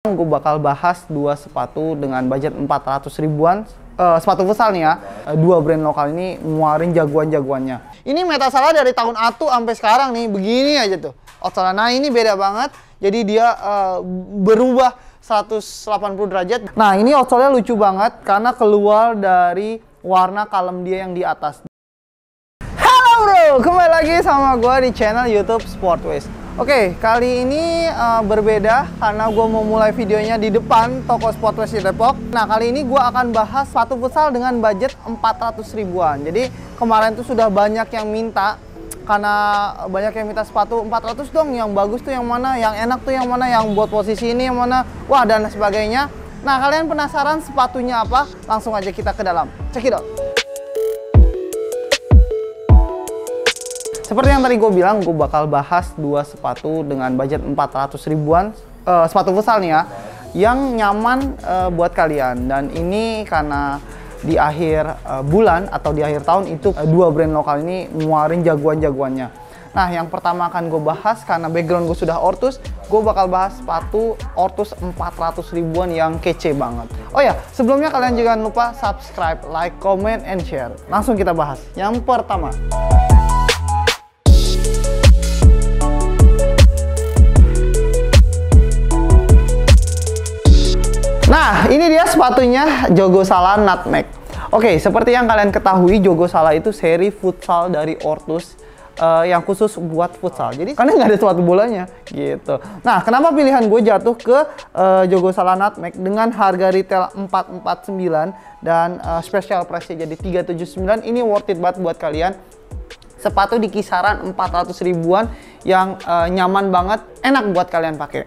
Gue bakal bahas dua sepatu dengan budget 400 ribuan. Sepatu futsal nih ya. Dua brand lokal ini ngeluarin jagoan-jagoannya. Ini Metasala dari tahun Atu sampai sekarang nih begini aja tuh. Outsole. Nah ini beda banget. Jadi dia berubah 180 derajat. Nah ini outsole-nya lucu banget karena keluar dari warna kalem dia yang di atas. Halo bro, kembali lagi sama gue di channel YouTube Sportways. Oke, kali ini berbeda karena gue mau mulai videonya di depan toko Sportways di Depok. Nah, kali ini gue akan bahas sepatu futsal dengan budget 400 ribuan. Jadi, kemarin tuh sudah banyak yang minta, karena banyak yang minta sepatu 400 dong, yang bagus tuh yang mana, yang enak tuh yang mana, yang buat posisi ini yang mana, wah dan sebagainya. Nah, kalian penasaran sepatunya apa? Langsung aja kita ke dalam. Check it out. Seperti yang tadi gue bilang, gue bakal bahas dua sepatu dengan budget 400 ribuan. Sepatu futsal nih ya, yang nyaman buat kalian. Dan ini karena di akhir bulan atau di akhir tahun itu dua brand lokal ini ngeluarin jagoan-jagoannya. Nah, yang pertama akan gue bahas karena background gue sudah Ortus, gue bakal bahas sepatu Ortus 400 ribuan yang kece banget. Oh ya, sebelumnya kalian jangan lupa subscribe, like, comment, and share. Langsung kita bahas. Yang pertama. Nah, ini dia sepatunya Jogosala Nutmeg. Oke, seperti yang kalian ketahui, Jogosala itu seri futsal dari Ortus yang khusus buat futsal. Jadi, karena nggak ada sepatu bolanya, gitu. Nah, kenapa pilihan gue jatuh ke Jogosala Nutmeg dengan harga retail 449 dan special price-nya jadi 379. Ini worth it banget buat kalian. Sepatu di kisaran 400 ribuan yang nyaman banget, enak buat kalian pakai.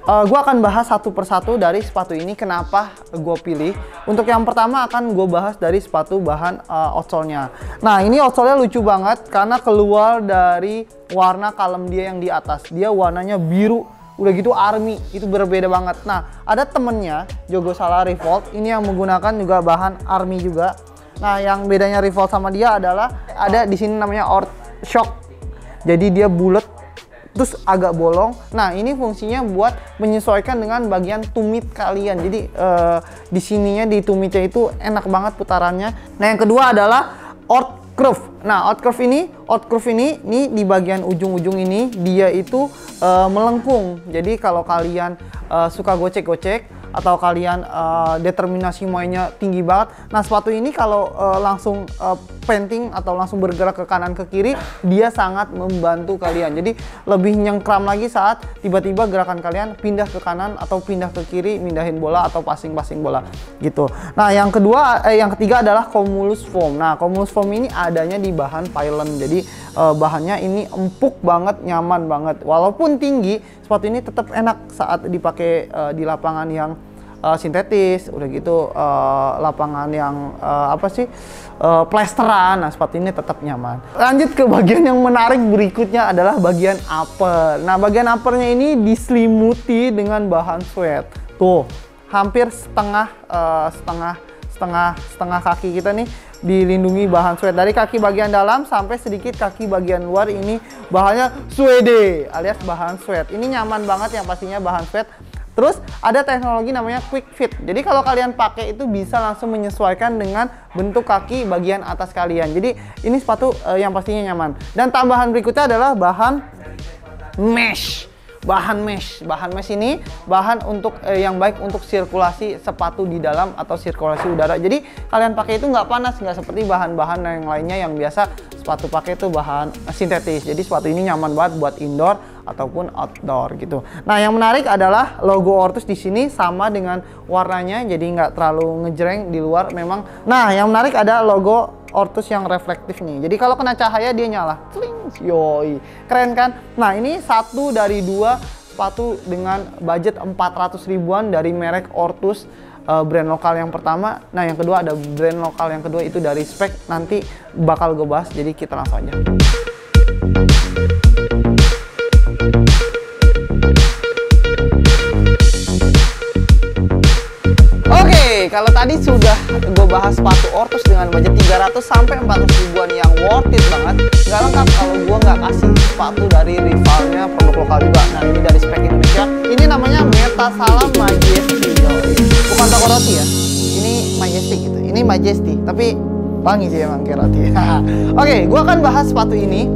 Gue akan bahas satu persatu dari sepatu ini kenapa gue pilih. Untuk yang pertama akan gue bahas dari sepatu bahan outsole-nya. Nah ini outsole-nya lucu banget karena keluar dari warna kalem dia yang di atas. Dia warnanya biru, udah gitu army, itu berbeda banget. Nah ada temennya Jogosala Revolt, ini yang menggunakan juga bahan army juga. Nah yang bedanya Revolt sama dia adalah ada di sini namanya Ort Shock. Jadi dia bulat, terus agak bolong. Nah ini fungsinya buat menyesuaikan dengan bagian tumit kalian. Jadi di sininya di tumitnya itu enak banget putarannya. Nah yang kedua adalah Ort Curve. Nah Ort Curve ini di bagian ujung-ujung ini dia itu melengkung. Jadi kalau kalian suka gocek-gocek atau kalian determinasi mainnya tinggi banget, nah sepatu ini kalau langsung painting atau langsung bergerak ke kanan ke kiri, dia sangat membantu kalian. Jadi lebih nyengkram lagi saat tiba-tiba gerakan kalian pindah ke kanan atau pindah ke kiri, mindahin bola atau passing bola gitu. Nah yang ketiga adalah Cumulus Foam. Nah Cumulus Foam ini adanya di bahan pylon. Jadi bahannya ini empuk banget, nyaman banget. Walaupun tinggi, sepatu ini tetap enak saat dipakai di lapangan yang sintetis, udah gitu lapangan yang plesteran. Nah sepatu ini tetap nyaman. Lanjut ke bagian yang menarik berikutnya adalah bagian upper. Nah bagian uppernya ini diselimuti dengan bahan sweat. Tuh hampir setengah kaki kita nih dilindungi bahan sweat. Dari kaki bagian dalam sampai sedikit kaki bagian luar ini bahannya suede alias bahan sweat. Ini nyaman banget yang pastinya bahan sweat. Terus ada teknologi namanya quick fit. Jadi kalau kalian pakai itu bisa langsung menyesuaikan dengan bentuk kaki bagian atas kalian. Jadi ini sepatu yang pastinya nyaman. Dan tambahan berikutnya adalah bahan mesh. Bahan mesh ini bahan untuk yang baik untuk sirkulasi sepatu di dalam atau sirkulasi udara. Jadi kalian pakai itu nggak panas, nggak seperti bahan-bahan yang lainnya yang biasa sepatu pakai itu bahan sintetis. Jadi sepatu ini nyaman banget buat indoor ataupun outdoor gitu. Nah yang menarik adalah logo Ortus di sini sama dengan warnanya, jadi nggak terlalu ngejreng di luar memang. Nah yang menarik ada logo Ortus yang reflektif nih. Jadi kalau kena cahaya dia nyala. Cling, yoi. Keren kan? Nah, ini satu dari dua sepatu dengan budget 400 ribuan dari merek Ortus, brand lokal yang pertama. Nah, yang kedua ada brand lokal yang kedua itu dari Spek. Nanti bakal gue bahas. Jadi kita langsung aja. kalau tadi sudah gue bahas sepatu Ortus dengan budget 300 sampai 400 ribuan yang worth it banget. Nggak lengkap kalau gue nggak kasih sepatu dari rivalnya, produk lokal juga. Nah, ini dari spek Indonesia. Ini namanya Metasala Majesty. Bukan toko roti ya. Ini Majesty gitu. Ini Majesty, tapi wangi sih emang kayak roti. Oke, gue akan bahas sepatu ini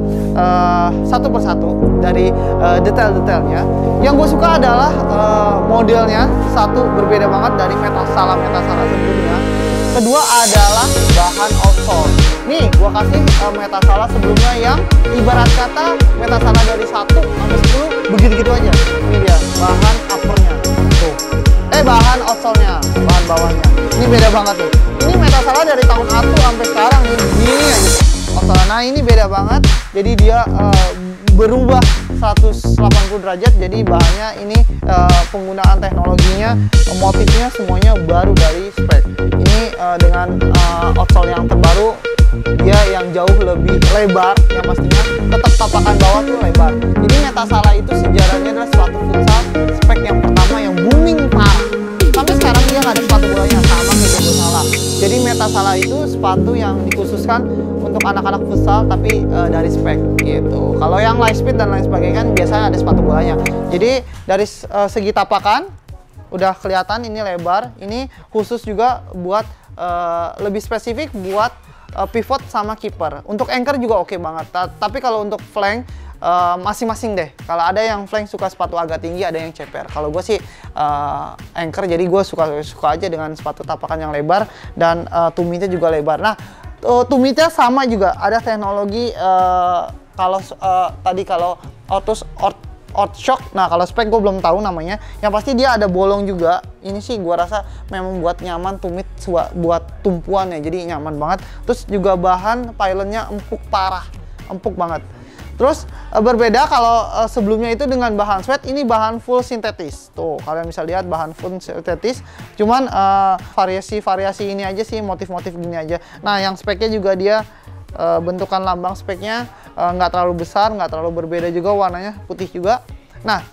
satu persatu dari detail-detailnya. Yang gue suka adalah modelnya. Satu, berbeda banget dari Metasala sebelumnya. Kedua adalah bahan outsole. Nih, gue kasih Metasala sebelumnya yang ibarat kata Metasala dari 1 sampai 10 begitu-gitu aja. Ini dia bahan uppernya. Tuh. Bahan outsole-nya, bahan bawahnya. Ini beda banget nih. Ini Metasala dari tahun 1 sampai sekarang nih. Gini aja. Outsole. Nah, ini beda banget. Jadi dia berubah 180 derajat. Jadi bahannya ini penggunaan teknologinya, motifnya semuanya baru dari spek. Ini dengan outsole yang terbaru, dia yang jauh lebih lebar, yang pastinya tetap tapakan bawah tuh lebar. Jadi Metasala itu sejarahnya adalah sepatu futsal spek yang pertama yang booming parah. Sampai sekarang dia nggak ada sepatu bolanya sama kayak Jogo Sala. Jadi Metasala itu sepatu yang dikhususkan untuk anak-anak futsal tapi dari spek gitu. Kalau yang Lightspeed dan lain sebagainya kan biasanya ada sepatu bolanya. Jadi dari segi tapakan udah kelihatan ini lebar. Ini khusus juga buat lebih spesifik buat pivot sama kiper. Untuk anchor juga oke banget. Tapi kalau untuk flank masing-masing deh. Kalau ada yang flank suka sepatu agak tinggi, ada yang ceper. Kalau gue sih anchor, jadi gue suka aja dengan sepatu tapakan yang lebar dan tumitnya juga lebar. Nah, tumitnya sama juga. Ada teknologi kalau tadi kalau Outshock, nah kalau spek gue belum tahu namanya. Yang pasti dia ada bolong juga. Ini sih gue rasa memang buat nyaman tumit buat tumpuan ya, jadi nyaman banget. Terus juga bahan pylonnya empuk parah, empuk banget. Terus berbeda kalau sebelumnya itu dengan bahan sweat, ini bahan full sintetis. Tuh kalian bisa lihat bahan full sintetis. Cuman variasi-variasi ini aja sih, motif-motif gini aja. Nah yang speknya juga dia bentukan lambang speknya nggak terlalu besar, nggak terlalu berbeda juga, warnanya putih juga. Nah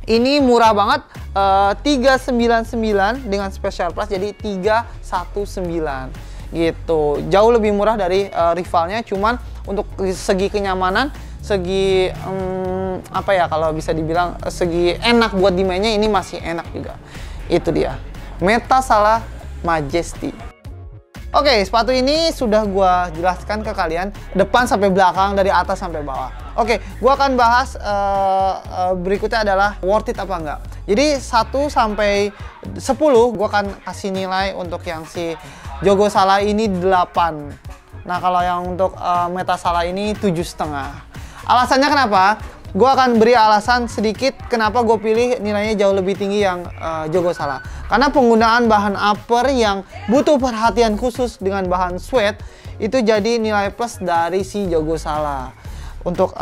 ini murah banget, 399 dengan special price jadi 319 gitu. Jauh lebih murah dari rivalnya, cuman untuk segi kenyamanan, segi apa ya, kalau bisa dibilang segi enak buat dimainnya, ini masih enak juga. Itu dia Metasala Majesty. Oke, sepatu ini sudah gua jelaskan ke kalian depan sampai belakang, dari atas sampai bawah. Oke, gua akan bahas berikutnya adalah worth it apa enggak. Jadi 1 sampai 10 gua akan kasih nilai untuk yang si Jogo Sala ini 8. Nah, kalau yang untuk Metasala ini 7,5. Alasannya kenapa? Gue akan beri alasan sedikit kenapa gue pilih nilainya jauh lebih tinggi yang Jogo Sala. Karena penggunaan bahan upper yang butuh perhatian khusus dengan bahan sweat itu jadi nilai plus dari si Jogo Sala. Untuk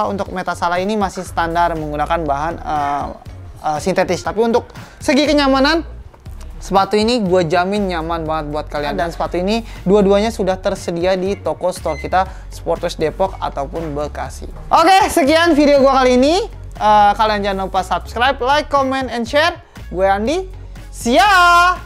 untuk Metasala ini masih standar menggunakan bahan sintetis. Tapi untuk segi kenyamanan, sepatu ini gue jamin nyaman banget buat kalian. Dan sepatu ini dua-duanya sudah tersedia di toko store kita, Sporters Depok ataupun Bekasi. Oke, sekian video gue kali ini. Kalian jangan lupa subscribe, like, comment, and share. Gue Andi. See ya!